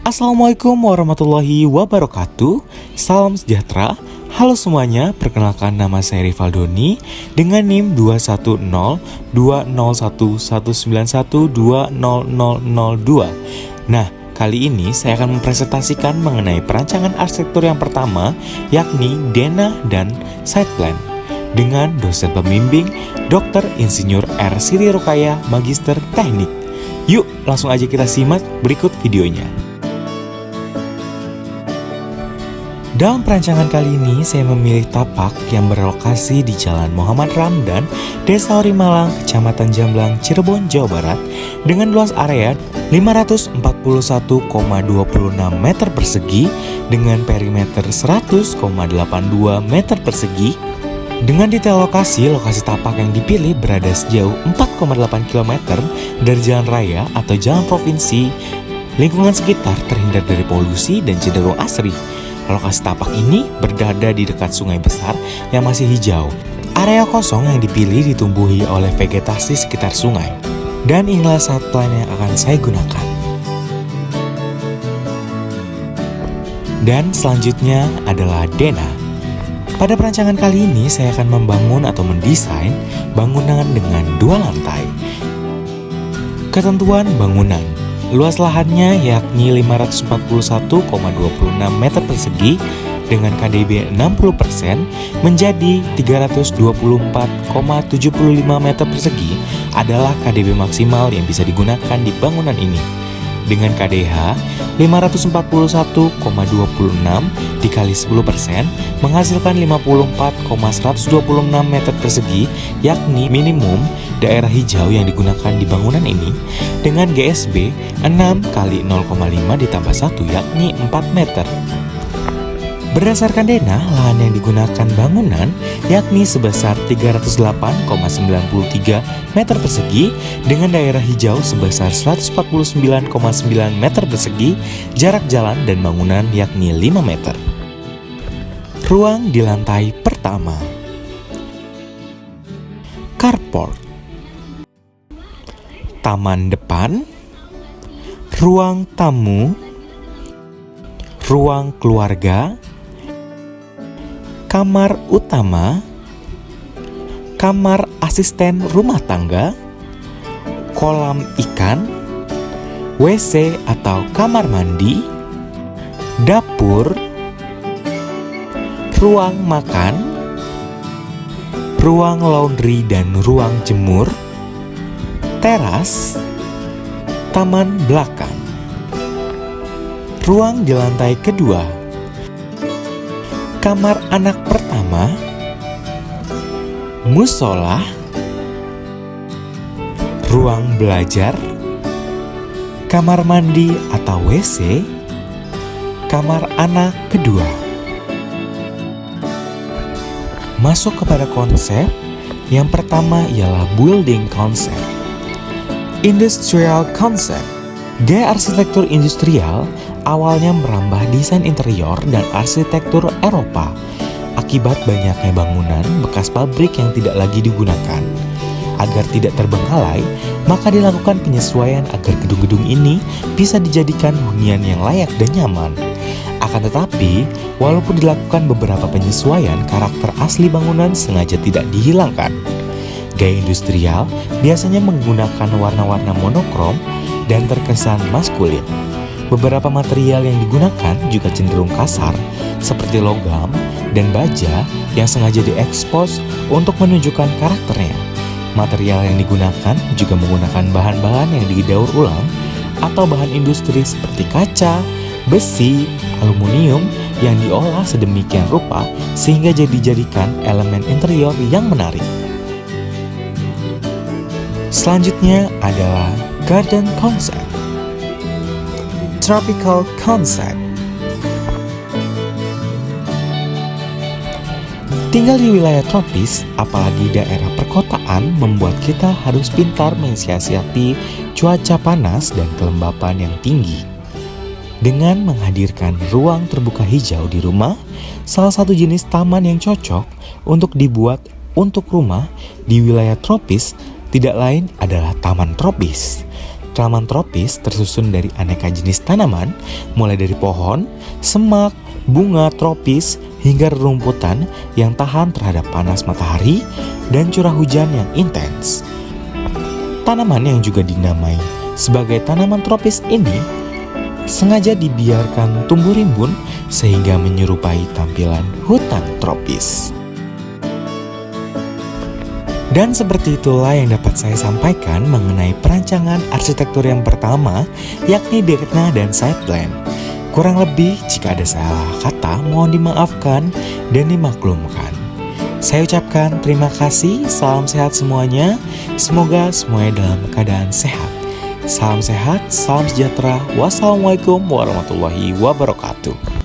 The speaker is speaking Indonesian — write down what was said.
Assalamualaikum warahmatullahi wabarakatuh. Salam sejahtera. Halo semuanya, perkenalkan nama saya Rifaldoni dengan NIM 210200119120002. Nah, kali ini saya akan mempresentasikan mengenai perancangan arsitektur yang pertama, yakni denah dan site plan, dengan dosen pembimbing Dr. Insinyur R. Siti Rukaya, Magister Teknik. Yuk, langsung aja kita simak berikut videonya. Dalam perancangan kali ini, saya memilih tapak yang berlokasi di Jalan Muhammad Ramdan, Desa Orimalang, Kecamatan Jamblang, Cirebon, Jawa Barat, dengan luas area 541,26 meter persegi dengan perimeter 100,82 meter persegi. Dengan detail lokasi tapak yang dipilih berada sejauh 4,8 km dari jalan raya atau jalan provinsi. Lingkungan sekitar terhindar dari polusi dan cenderung asri. Lokasi tapak ini berada di dekat sungai besar yang masih hijau. Area kosong yang dipilih ditumbuhi oleh vegetasi sekitar sungai. Dan inilah site plan yang akan saya gunakan. Dan selanjutnya adalah denah. Pada perancangan kali ini saya akan membangun atau mendesain bangunan dengan 2 lantai. Ketentuan bangunan. Luas lahannya yakni 541,26 meter persegi dengan KDB 60% menjadi 324,75 meter persegi adalah KDB maksimal yang bisa digunakan di bangunan ini. Dengan KDH 541,26 dikali 10% menghasilkan 54,126 meter persegi, yakni minimum daerah hijau yang digunakan di bangunan ini. Dengan GSB 6 kali 0,5 ditambah 1 yakni 4 meter. Berdasarkan denah, lahan yang digunakan bangunan yakni sebesar 308,93 meter persegi dengan daerah hijau sebesar 149,9 meter persegi, jarak jalan dan bangunan yakni 5 meter. Ruang di lantai pertama. Carport. Taman depan. Ruang tamu. Ruang keluarga. Kamar utama, kamar asisten rumah tangga, kolam ikan, WC atau kamar mandi, dapur, ruang makan, ruang laundry dan ruang jemur, teras, taman belakang. Ruang di lantai kedua. Kamar anak pertama, musola, ruang belajar, kamar mandi atau WC, kamar anak kedua. Masuk kepada konsep, yang pertama ialah building concept. Industrial concept. Gaya arsitektur industrial awalnya merambah desain interior dan arsitektur Eropa akibat banyaknya bangunan bekas pabrik yang tidak lagi digunakan. Agar tidak terbengkalai, maka dilakukan penyesuaian agar gedung-gedung ini bisa dijadikan hunian yang layak dan nyaman. Akan tetapi, walaupun dilakukan beberapa penyesuaian, karakter asli bangunan sengaja tidak dihilangkan. Gaya industrial biasanya menggunakan warna-warna monokrom dan terkesan maskulin. Beberapa material yang digunakan juga cenderung kasar, seperti logam dan baja yang sengaja diekspos untuk menunjukkan karakternya. Material yang digunakan juga menggunakan bahan-bahan yang didaur ulang atau bahan industri seperti kaca, besi, aluminium yang diolah sedemikian rupa sehingga dijadikan elemen interior yang menarik. Selanjutnya adalah garden concept. Tropical concept. Tinggal di wilayah tropis, apalagi daerah perkotaan, membuat kita harus pintar mensiasati cuaca panas dan kelembapan yang tinggi. Dengan menghadirkan ruang terbuka hijau di rumah, salah satu jenis taman yang cocok untuk dibuat untuk rumah di wilayah tropis tidak lain adalah taman tropis. Tanaman tropis tersusun dari aneka jenis tanaman, mulai dari pohon, semak, bunga tropis, hingga rerumputan yang tahan terhadap panas matahari dan curah hujan yang intens. Tanaman yang juga dinamai sebagai tanaman tropis ini sengaja dibiarkan tumbuh rimbun sehingga menyerupai tampilan hutan tropis. Dan seperti itulah yang dapat saya sampaikan mengenai perancangan arsitektur yang pertama, yakni Dekna dan Side Plan. Kurang lebih jika ada salah kata mohon dimaafkan dan dimaklumkan. Saya ucapkan terima kasih, salam sehat semuanya. Semoga semuanya dalam keadaan sehat. Salam sehat, salam sejahtera. Wassalamualaikum warahmatullahi wabarakatuh.